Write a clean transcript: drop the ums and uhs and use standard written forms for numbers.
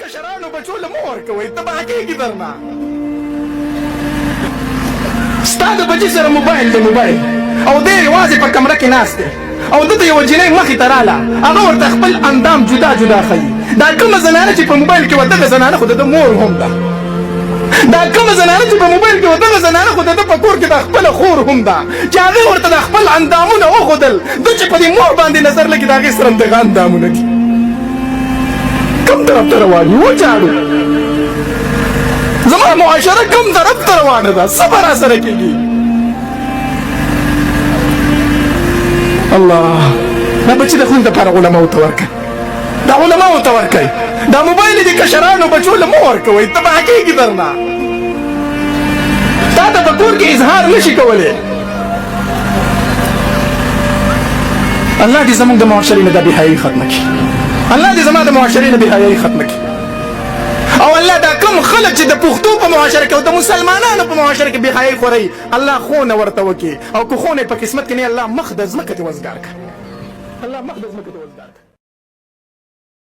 کشرانو بچو له مه ورکوئ تباه کېږي درنه ستا د بچي سره موبایل دی موبایل او دی یوازې په کمره کې ناست دی او ده ته یوه جینۍ مخې ته راله هغه ورته خپل اندام جدا جدا ښیي دا کومه زنانه چې په موبایل کې وه دغه زنانه خو د ده مور هم ده دا کومه زنانه چې په موبایل کې وه دغه زنانه خو د ده په کور کې د خپله خور هم ده چې هغې ورته د خپل اندامونه وښودل ده چې په دې مور باندې نظر لګي د هغې سره هم دغه اندامونه دي کوم طرف ته روان یو وچاړو زما معاشره کوم طرف ته روانه ده څه به راسره کېږي الله دا بچي د ښوونځي دپاره علماو ته ورکړه دا علماو ته ورکئ دا موبایل د کشرانو بچو له مه ورکوئ تباه کېږي درنه تا ته په کور کې اظهار نه شي کولی الله دې زموږ د معاشرې نه دا بېحیایي ختمه کړي الله دې زما د معاشرې نه بېحیایي ختمه کړي او الله دا کوم خلک چې د پښتو په معاشره کې او د مسلمانانو په معاشره کې بېحیایي خورئ الله خونه ورته وکړي او که خونه یې په قسمت کې نه الله مخ د ځمکه دې وزګار کړه الله مخ د ځمکه دې وزګار کړه